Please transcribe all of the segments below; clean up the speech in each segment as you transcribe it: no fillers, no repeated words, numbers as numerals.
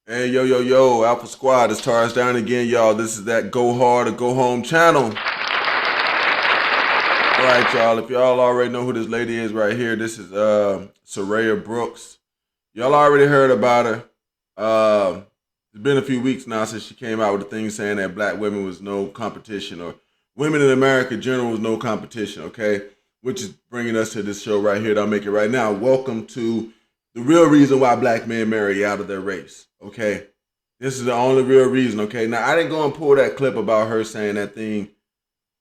Hey, yo, Alpha Squad, it's Taurus down again, y'all. This is that Go Hard or Go Home channel. All right, y'all, if y'all already know who this lady is right here, this is Soraya Brooks. Y'all already heard about her. It's been a few weeks now since she came out with a thing saying that black women was no competition, or women in America in general was no competition, okay? Which is bringing us to this show right here that I'll make it right now. Welcome to the real reason why black men marry out of their race, okay? This is the only real reason, okay? Now, I didn't go and pull that clip about her saying that thing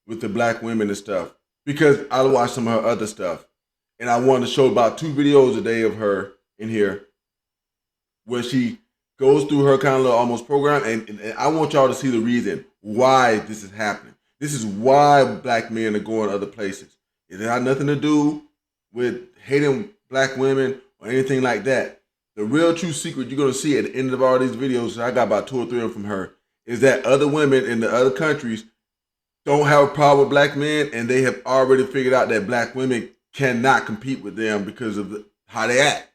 with the black women and stuff because I watched some of her other stuff. And I wanted to show about 2 videos a day of her in here where she goes through her kind of little almost program. And I want y'all to see the reason why this is happening. This is why black men are going other places. It had nothing to do with hating black women or anything like that. The real true secret you're going to see at the end of all these videos, I got about 2 or 3 of them from her, is that other women in the other countries don't have a problem with black men, and they have already figured out that black women cannot compete with them because of how they act.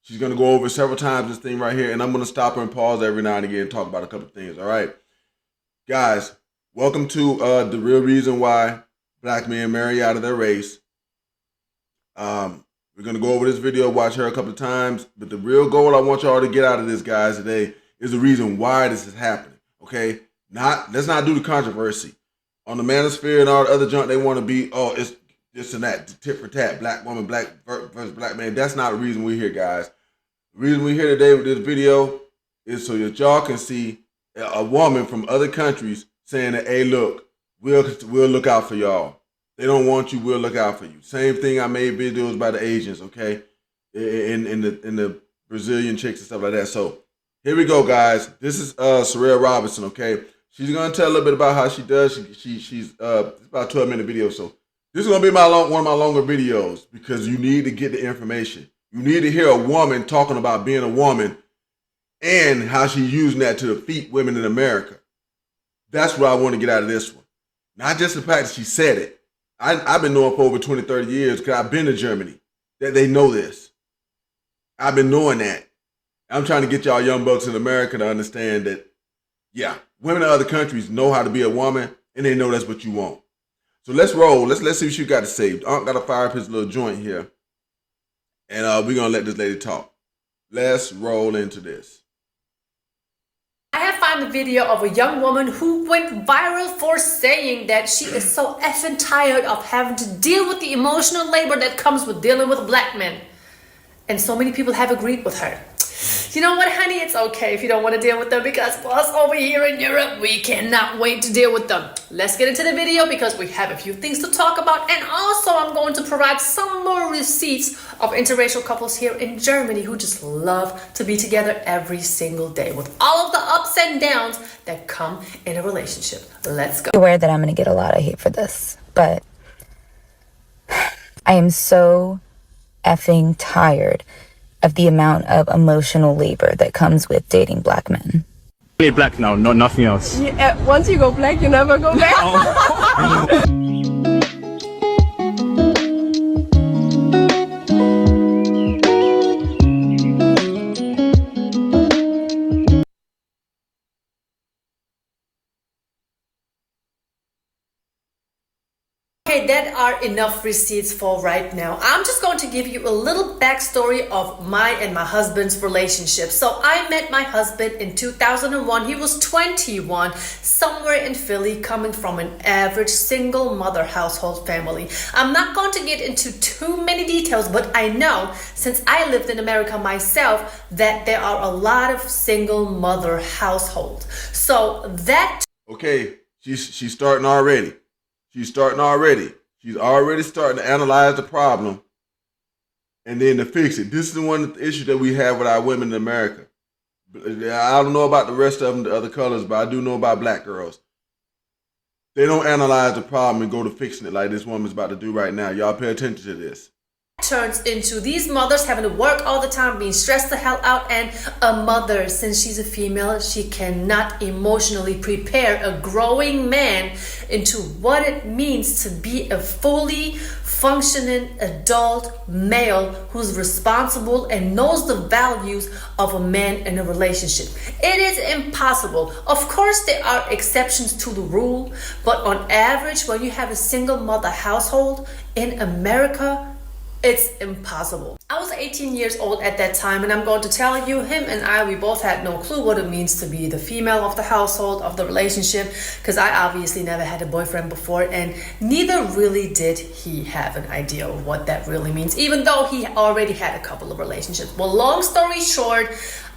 She's going to go over several times this thing right here, and I'm going to stop her and pause every now and again and talk about a couple of things, all right? Guys, welcome to the real reason why black men marry out of their race. We're going to go over this video, watch her a couple of times, but the real goal I want y'all to get out of this, guys, today is the reason why this is happening, okay? Let's not do the controversy. On the manosphere and all the other junk, they want to be, oh, it's this and that, tit for tat, black woman, black versus black man. That's not the reason we're here, guys. The reason we're here today with this video is so that y'all can see a woman from other countries saying that, hey, look, we'll look out for y'all. They don't want you, we'll look out for you. Same thing I made videos by the Asians, okay? In the Brazilian chicks and stuff like that. So here we go, guys. This is Soraya Robinson, okay? She's gonna tell a little bit about how she does. She's it's about a 12-minute video, so this is gonna be one of my longer videos because you need to get the information. You need to hear a woman talking about being a woman and how she's using that to defeat women in America. That's what I want to get out of this one. Not just the fact that she said it. I've been knowing for over 20, 30 years because I've been to Germany that they know this. I've been knowing that. I'm trying to get y'all young bucks in America to understand that, yeah, women in other countries know how to be a woman, and they know that's what you want. So let's roll. Let's see what you got to say. Unc got to fire up his little joint here, and we're going to let this lady talk. Let's roll into this. I have found a video of a young woman who went viral for saying that she is so effing tired of having to deal with the emotional labor that comes with dealing with black men. And so many people have agreed with her. You know what, honey? It's okay if you don't want to deal with them because for us over here in Europe, we cannot wait to deal with them. Let's get into the video because we have a few things to talk about. And also, I'm going to provide some more receipts of interracial couples here in Germany who just love to be together every single day with all of the ups and downs that come in a relationship. Let's go. I'm aware that I'm going to get a lot of hate for this, but I am so effing tired of the amount of emotional labor that comes with dating black men. Only black now, not nothing else. Yeah, once you go black, you never go back. Okay, that are enough receipts for right now. I'm just going to give you a little backstory of my and my husband's relationship. So I met my husband in 2001. He was 21, somewhere in Philly, coming from an average single mother household family. I'm not going to get into too many details, but I know since I lived in America myself that there are a lot of single mother households. So that... Okay, she's starting already. She's starting already. She's already starting to analyze the problem and then to fix it. This is one of the issues that we have with our women in America. I don't know about the rest of them, the other colors, but I do know about black girls. They don't analyze the problem and go to fixing it like this woman's about to do right now. Y'all pay attention to this. Turns into these mothers having to work all the time, being stressed the hell out, and a mother, since she's a female, she cannot emotionally prepare a growing man into what it means to be a fully functioning adult male who's responsible and knows the values of a man in a relationship. It is impossible. Of course, there are exceptions to the rule, but on average, when you have a single mother household in America, it's impossible. I was 18 years old at that time, and I'm going to tell you, him and I, we both had no clue what it means to be the female of the household, of the relationship, because I obviously never had a boyfriend before, and neither really did he have an idea of what that really means, even though he already had a couple of relationships. Well, long story short,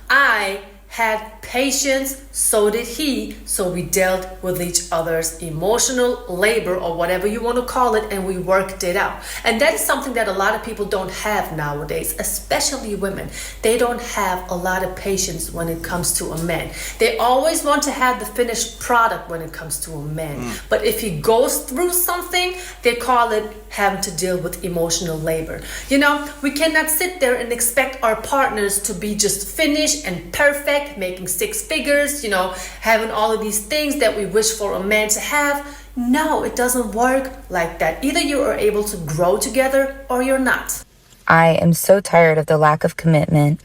I had patience, so did he, so we dealt with each other's emotional labor, or whatever you want to call it, and we worked it out. And that is something that a lot of people don't have nowadays, especially women. They don't have a lot of patience when it comes to a man. They always want to have the finished product when it comes to a man. But if he goes through something, they call it having to deal with emotional labor. You know, we cannot sit there and expect our partners to be just finished and perfect, making six figures, you know, having all of these things that we wish for a man to have. No, it doesn't work like that. Either you are able to grow together or you're not. I am so tired of the lack of commitment,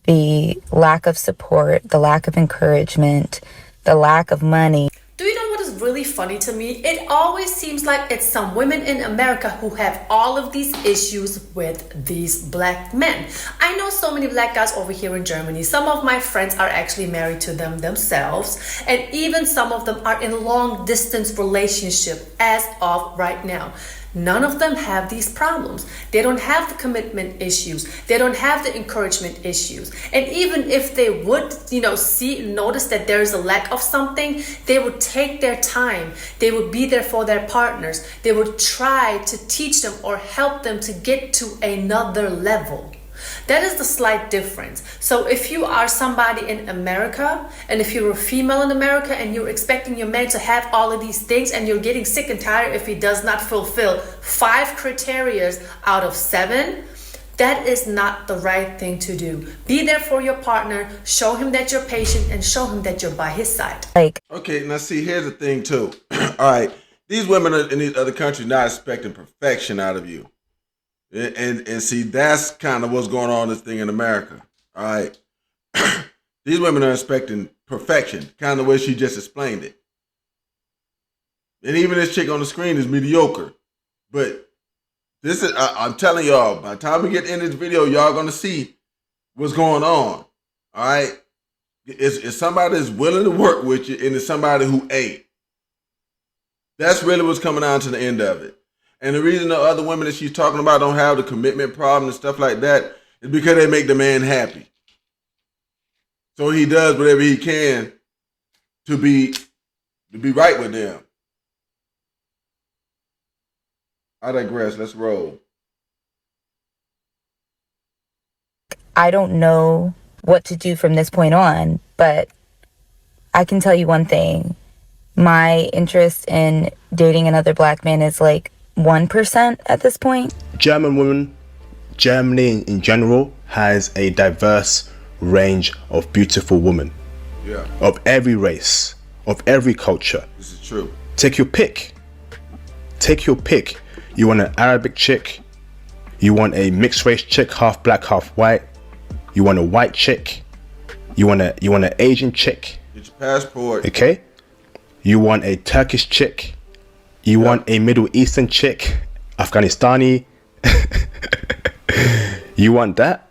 the lack of support, the lack of encouragement, the lack of money. Do you know what is really funny to me? It always seems like it's some women in America who have all of these issues with these black men. I know so many black guys over here in Germany. Some of my friends are actually married to them themselves, and even some of them are in long distance relationship as of right now. None of them have these problems. They don't have the commitment issues. They don't have the encouragement issues. And even if they would, notice that there is a lack of something, they would take their time. They would be there for their partners. They would try to teach them or help them to get to another level. That is the slight difference. So if you are somebody in America, and if you're a female in America and you're expecting your man to have all of these things, and you're getting sick and tired if he does not fulfill 5 criteria out of 7, that is not the right thing to do. Be there for your partner, show him that you're patient, and show him that you're by his side. Okay, now see, here's the thing too. All right, these women in these other countries not expecting perfection out of you. And see, that's kind of what's going on in this thing in America. All right. These women are expecting perfection, kind of the way she just explained it. And even this chick on the screen is mediocre. But this is, I'm telling y'all, by the time we get in this video, y'all going to see what's going on. All right. It's somebody that's willing to work with you, and it's somebody who ain't. That's really what's coming down to the end of it. And the reason the other women that she's talking about don't have the commitment problem and stuff like that is because they make the man happy. So he does whatever he can to be right with them. I digress. Let's roll. I don't know what to do from this point on, but I can tell you one thing. My interest in dating another black man is like 1% at this point. Germany in general has a diverse range of beautiful women. Yeah. Of every race, of every culture. This is true. Take your pick. Take your pick. You want an Arabic chick? You want a mixed race chick, half black, half white? You want a white chick? You want an Asian chick? Get your passport. Okay. You want a Turkish chick? You want a Middle Eastern chick, Afghanistani. You want that?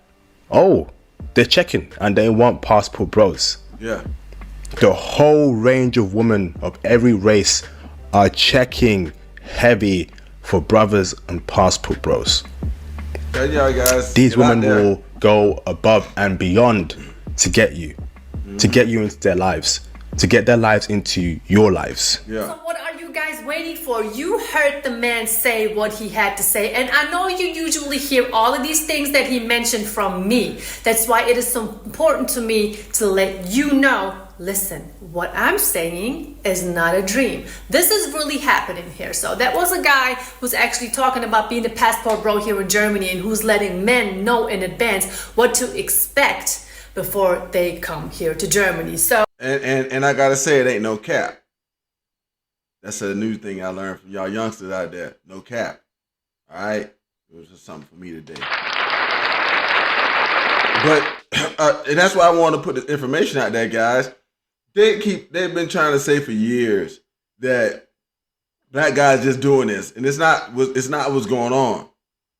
Oh, they're checking, and they want passport bros. Yeah. The whole range of women of every race are checking heavy for brothers and passport bros. Tell y'all guys, these women will go above and beyond to get you, to get you into their lives, to get their lives into your lives. Yeah. So what are you guys waiting for? You heard the man say what he had to say, and I know you usually hear all of these things that he mentioned from me. That's why it is so important to me to let you know, listen, what I'm saying is not a dream. This is really happening here. So that was a guy who's actually talking about being the passport bro here in Germany, and who's letting men know in advance what to expect before they come here to Germany. So and I gotta say, it ain't no cap. That's a new thing I learned from y'all youngsters out there. No cap. All right, it was just something for me today. But and that's why I want to put this information out there, guys. They've been trying to say for years that black guys just doing this, and it's not what's going on.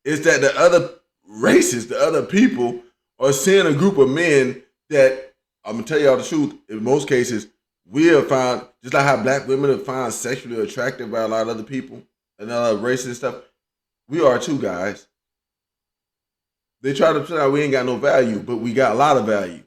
It's that the other races, the other people, are seeing a group of men that, I'm gonna tell y'all the truth, in most cases, we have found, just like how black women are found sexually attractive by a lot of other people and other races and stuff, we are too, guys. They try to say we ain't got no value, but we got a lot of value.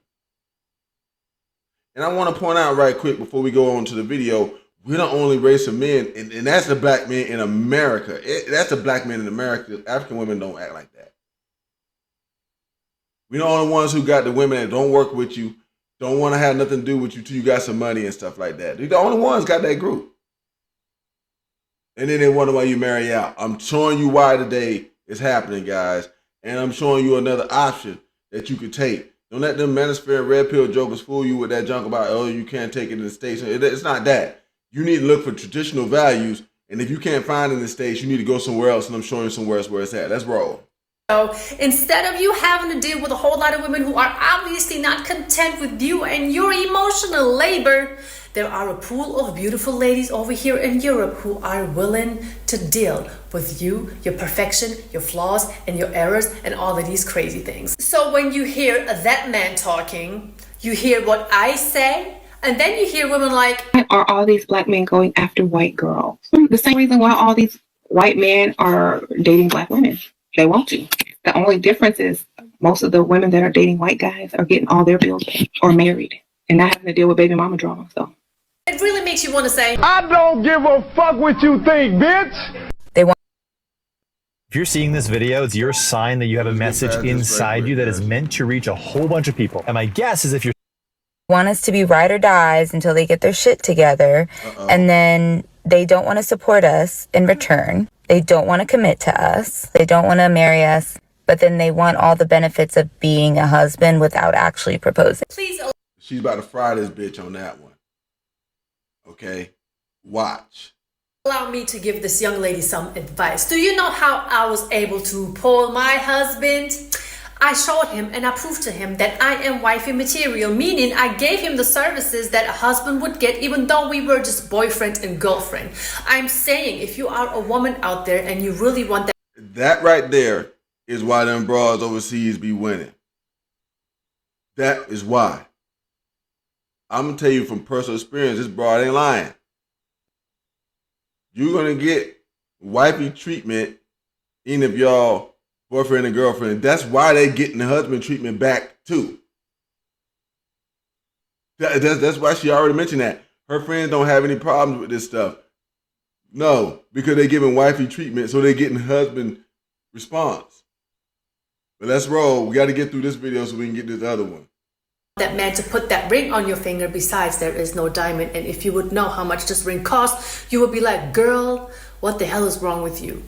And I want to point out right quick before we go on to the video, we're the only race of men, and that's the black men in America. That's the black men in America. African women don't act like that. We're the only ones who got the women that don't work with you, don't want to have nothing to do with you till you got some money and stuff like that. They're the only ones got that group. And then they wonder why you marry out. I'm showing you why today is happening, guys. And I'm showing you another option that you could take. Don't let them manosphere and red pill jokers fool you with that junk about, oh, you can't take it in the States. It's not that. You need to look for traditional values. And if you can't find it in the States, you need to go somewhere else. And I'm showing you somewhere else where it's at. Let's roll. So instead of you having to deal with a whole lot of women who are obviously not content with you and your emotional labor, there are a pool of beautiful ladies over here in Europe who are willing to deal with you, your perfection, your flaws, and your errors, and all of these crazy things. So when you hear that man talking, you hear what I say, and then you hear women like, Are all these black men going after white girls? The same reason why all these white men are dating black women. They want to. The only difference is most of the women that are dating white guys are getting all their bills paid or married and not having to deal with baby mama drama. So it really makes you want to say, I don't give a fuck what you think, bitch. If you're seeing this video, it's your sign that you have a message inside you that is meant to reach a whole bunch of people. And my guess is if you're want us to be ride or dies until they get their shit together, and then they don't want to support us in return. They don't want to commit to us. They don't want to marry us, but then they want all the benefits of being a husband without actually proposing. please She's about to fry this bitch on that one. Okay? Watch. allow me to give this young lady some advice. Do you know how I was able to pull my husband? I showed him and I proved to him that I am wifey material, meaning I gave him the services that a husband would get even though we were just boyfriend and girlfriend. I'm saying if you are a woman out there and you really want that. That right there is why them bras overseas be winning. That is why. I'm going to tell you from personal experience, this broad ain't lying. You're going to get wifey treatment even if y'all boyfriend and girlfriend. That's why they getting the husband treatment back too. That's why she already mentioned that. Her friends don't have any problems with this stuff. No, because they giving wifey treatment, so they getting husband response. But let's roll. We got to get through this video so we can get this other one. That man to put that ring on your finger, besides there is no diamond, and if you would know how much this ring costs, you would be like, girl, what the hell is wrong with you?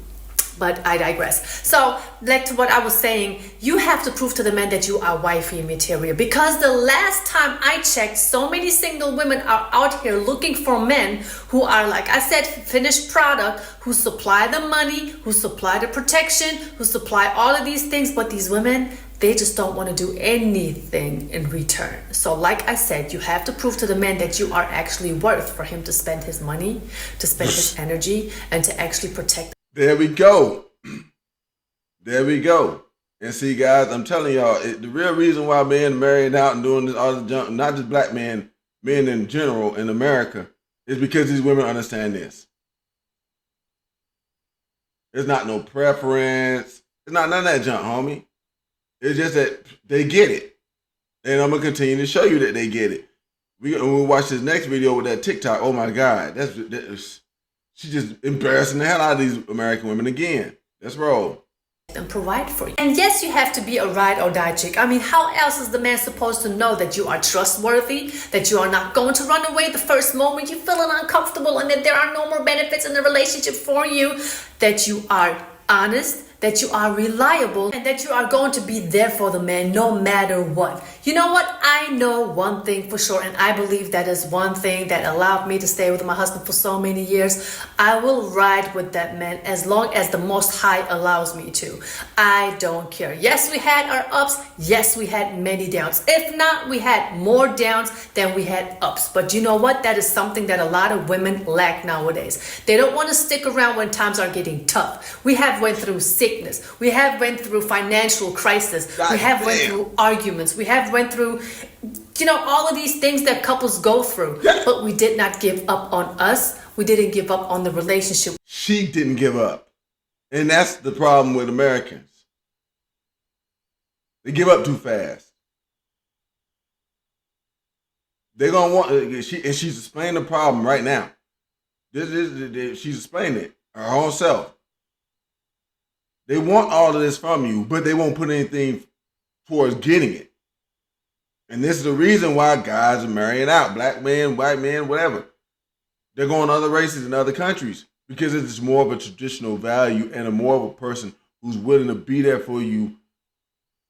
But I digress. So, like to what I was saying, you have to prove to the man that you are wifey material, because the last time I checked, so many single women are out here looking for men who are, like I said, finished product, who supply the money, who supply the protection, who supply all of these things, but these women, they just don't want to do anything in return. So like I said, you have to prove to the man that you are actually worth for him to spend his money, to spend his energy, and to actually protect. There we go. There we go. And see, guys, I'm telling y'all, the real reason why men marrying out and doing this other junk, not just black men, men in general in America, is because these women understand this. There's not no preference. It's not none of that junk, homie. It's just that they get it. And I'm going to continue to show you that they get it. We'll watch this next video with that TikTok. Oh, my God. She's just embarrassing the hell out of these American women again. Let's roll. And provide for you. And yes, you have to be a ride or die chick. I mean, how else is the man supposed to know that you are trustworthy, that you are not going to run away the first moment you're feeling uncomfortable, and that there are no more benefits in the relationship for you, that you are honest, that you are reliable, and that you are going to be there for the man no matter what. You know what? I know one thing for sure, and I believe that is one thing that allowed me to stay with my husband for so many years. I will ride with that man as long as the Most High allows me to. I don't care. Yes, we had our ups. Yes, we had many downs. If not, we had more downs than we had ups. But you know what? That is something that a lot of women lack nowadays. They don't want to stick around when times are getting tough. We have went through sickness. We have went through financial crisis. We have went through arguments. We have went through, all of these things that couples go through. But we did not give up on us. We didn't give up on the relationship. She didn't give up. And that's the problem with Americans. They give up too fast. They're going to want, she's explaining the problem right now. She's explaining it, her own self. They want all of this from you, but they won't put anything towards getting it. And this is the reason why guys are marrying out. Black men, white men, whatever. They're going to other races in other countries because it's more of a traditional value and more of a person who's willing to be there for you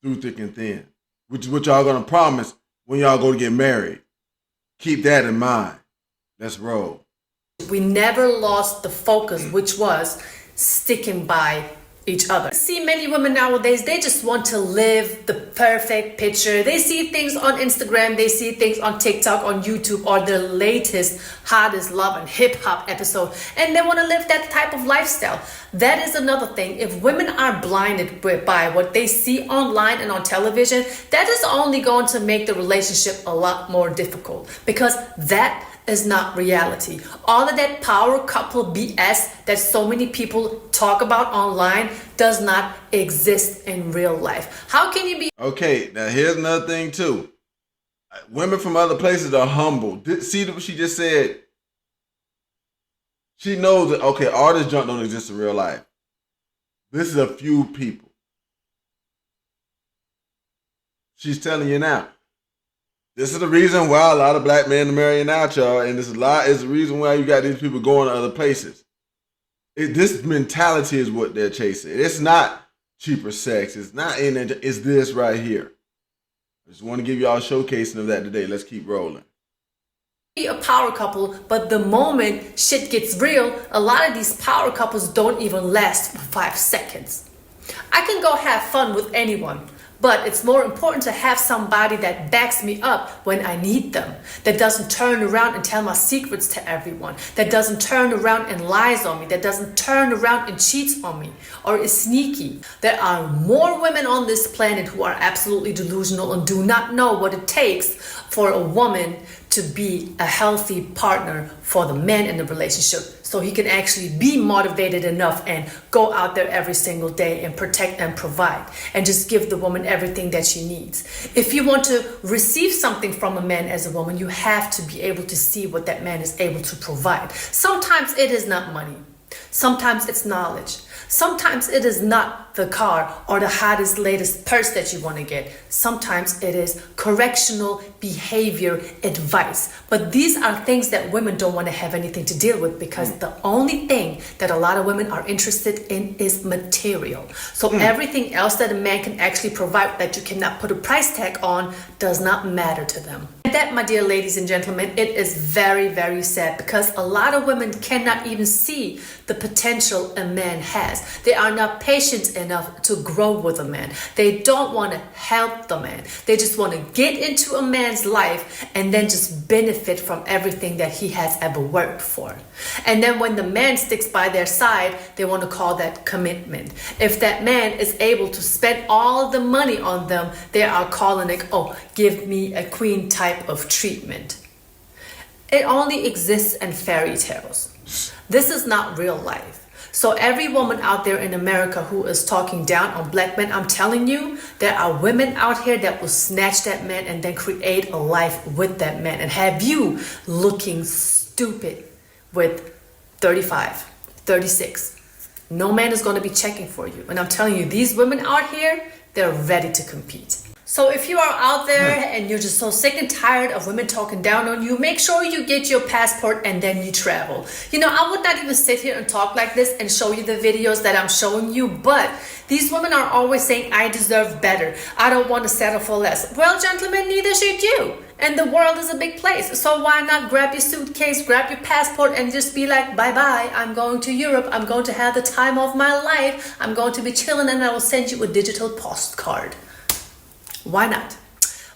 through thick and thin, which is what y'all going to promise when y'all go to get married. Keep that in mind. Let's roll. We never lost the focus, which was sticking by each other. See, many women nowadays, they just want to live the perfect picture. They see things on Instagram, they see things on TikTok, on YouTube, or the latest hottest love and hip hop episode, and they want to live that type of lifestyle. That is another thing. If women are blinded by what they see online and on television, that is only going to make the relationship a lot more difficult, because that is not reality. All of that power couple BS that so many people talk about online does not exist in real life. How can you be... Okay, now here's another thing too. Women from other places are humble. See what she just said? She knows that, okay, all this junk don't exist in real life. This is a few people. She's telling you now. This is the reason why a lot of black men are marrying out, y'all, and this is the reason why you got these people going to other places. This mentality is what they're chasing. It's not cheaper sex. It's not in it. It's this right here. I just want to give y'all a showcasing of that today. Let's keep rolling. Be a power couple, but the moment shit gets real, a lot of these power couples don't even last for 5 seconds. I can go have fun with anyone, but it's more important to have somebody that backs me up when I need them, that doesn't turn around and tell my secrets to everyone, that doesn't turn around and lies on me, that doesn't turn around and cheats on me, or is sneaky. There are more women on this planet who are absolutely delusional and do not know what it takes for a woman to be a healthy partner for the man in the relationship, so he can actually be motivated enough and go out there every single day and protect and provide and just give the woman everything that she needs. If you want to receive something from a man as a woman, you have to be able to see what that man is able to provide. Sometimes it is not money. Sometimes it's knowledge. Sometimes it is not the car or the hottest, latest purse that you want to get. Sometimes it is correctional behavior advice. But these are things that women don't want to have anything to deal with, because the only thing that a lot of women are interested in is material. So everything else that a man can actually provide that you cannot put a price tag on does not matter to them. And that, my dear ladies and gentlemen, it is very, very sad, because a lot of women cannot even see the potential a man has. They are not patient enough to grow with a man. They don't want to help the man. They just want to get into a man's life and then just benefit from everything that he has ever worked for. And then when the man sticks by their side, they want to call that commitment. If that man is able to spend all the money on them, they are calling it, oh, give me a queen type of treatment. It only exists in fairy tales. This is not real life. So every woman out there in America who is talking down on black men, I'm telling you, there are women out here that will snatch that man and then create a life with that man and have you looking stupid with 35, 36. No man is going to be checking for you. And I'm telling you, these women out here, they're ready to compete. So if you are out there and you're just so sick and tired of women talking down on you, make sure you get your passport and then you travel. You know, I would not even sit here and talk like this and show you the videos that I'm showing you, but these women are always saying, I deserve better. I don't want to settle for less. Well, gentlemen, neither should you. And the world is a big place. So why not grab your suitcase, grab your passport, and just be like, bye-bye, I'm going to Europe. I'm going to have the time of my life. I'm going to be chilling, and I will send you a digital postcard. Why not?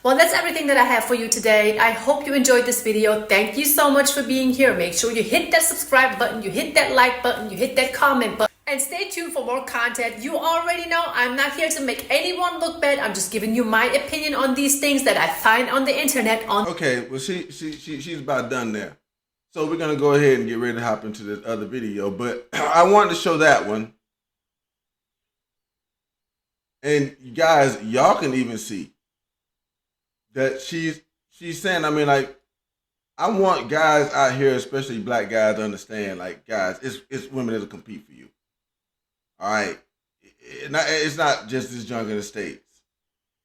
Well, that's everything that I have for you today. I hope you enjoyed this video. Thank you so much for being here. Make sure you hit that subscribe button, you hit that like button, you hit that comment button, and stay tuned for more content. You already know I'm not here to make anyone look bad. I'm just giving you my opinion on these things that I find on the internet. Okay, well, she's about done there. So we're going to go ahead and get ready to hop into this other video. But I wanted to show that one. And you guys, y'all can even see that she's saying, I mean, like, I want guys out here, especially black guys, to understand, like, guys, it's women that'll compete for you. All right? It's not just this junk in the States.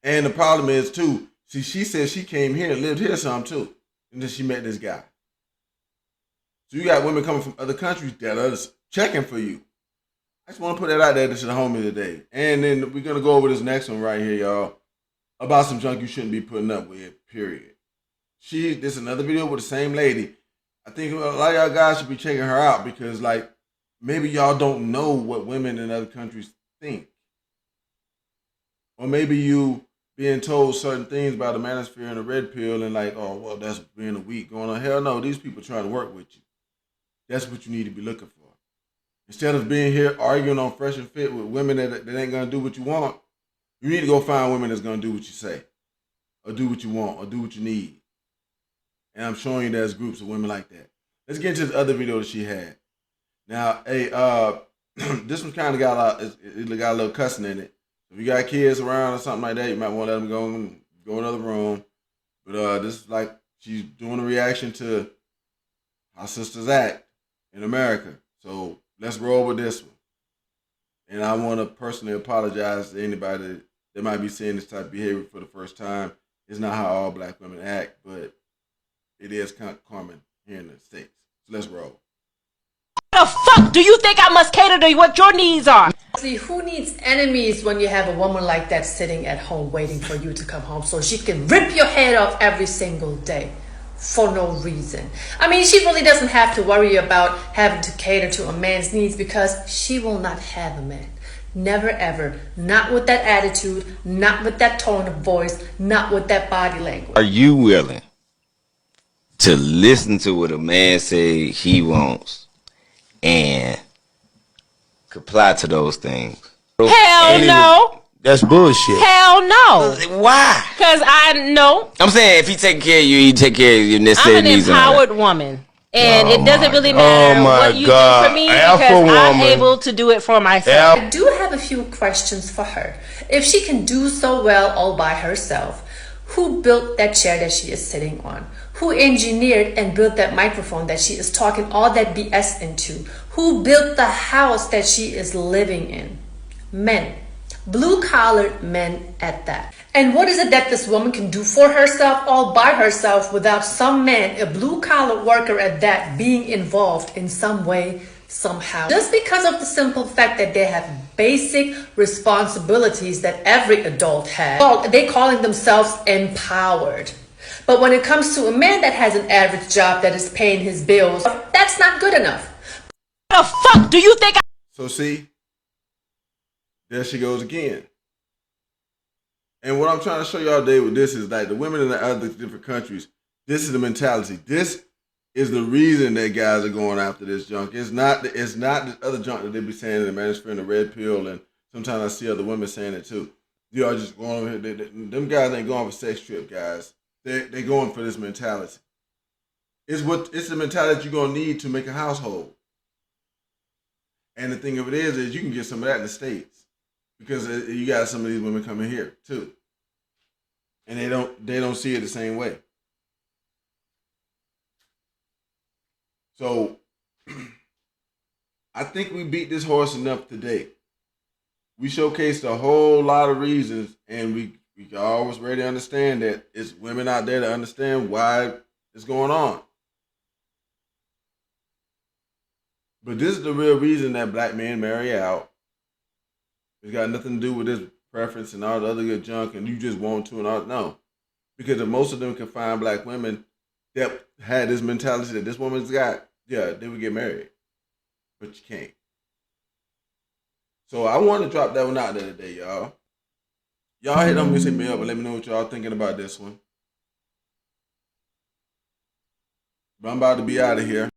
And the problem is, too, see, she said she came here and lived here some, too. And then she met this guy. So you got women coming from other countries that are checking for you. I just want to put that out there to the homie today. And then we're going to go over this next one right here, y'all, about some junk you shouldn't be putting up with, period. This is another video with the same lady. I think a lot of y'all guys should be checking her out because, like, maybe y'all don't know what women in other countries think. Or maybe you being told certain things about the manosphere and the red pill and like, oh, well, that's being a weak going on. Hell no, these people trying to work with you. That's what you need to be looking for. Instead of being here arguing on Fresh and Fit with women that ain't going to do what you want, you need to go find women that's going to do what you say, or do what you want, or do what you need. And I'm showing you there's groups of women like that. Let's get into the other video that she had. Now, hey, this one kind of got a little cussing in it. If you got kids around or something like that, you might want to let them go in another room. But this is like she's doing a reaction to how sisters act in America. So let's roll with this one. And I want to personally apologize to anybody that might be seeing this type of behavior for the first time. It's not how all black women act, but it is common here in the States. So let's roll. What the fuck do you think I must cater to what your needs are? See, who needs enemies when you have a woman like that sitting at home waiting for you to come home so she can rip your head off every single day? For no reason. I mean, she really doesn't have to worry about having to cater to a man's needs because she will not have a man. Never ever. Not with that attitude, not with that tone of voice, not with that body language. Are you willing to listen to what a man say he wants and comply to those things? Hell no. That's bullshit. Hell no. Why? Because I know. I'm saying if he take care of you, he take care of your necessary I'm an needs. empowered woman. And it doesn't really matter what you do for me because I'm able to do it for myself. I do have a few questions for her. If she can do so well all by herself, who built that chair that she is sitting on? Who engineered and built that microphone that she is talking all that BS into? Who built the house that she is living in? Men. Blue-collar men at that. And what is it that this woman can do for herself all by herself without some man, a blue-collar worker at that, being involved in some way, somehow? Just because of the simple fact that they have basic responsibilities that every adult has. Well, they calling themselves empowered. But when it comes to a man that has an average job that is paying his bills, that's not good enough. What the fuck do you think So see, there she goes again. And what I'm trying to show y'all today with this is like the women in the other different countries, this is the mentality. This is the reason that guys are going after this junk. It's not this other junk that they be saying in the manosphere and the red pill, and sometimes I see other women saying it too. You are just going over here. Them guys ain't going for sex trip, guys. They going for this mentality. It's the mentality you're gonna need to make a household. And the thing of it is you can get some of that in the States. Because you got some of these women coming here too, and they don't see it the same way. So I think we beat this horse enough today. We showcased a whole lot of reasons, and we We always ready to understand that it's women out there to understand why it's going on. But this is the real reason that black men marry out. It's got nothing to do with this preference and all the other good junk and you just want to and all. No. Because if most of them can find black women that had this mentality that this woman's got, yeah, they would get married. But you can't. So I want to drop that one out there today, y'all. Y'all hit on me, hit me up, and let me know what y'all thinking about this one. But I'm about to be out of here.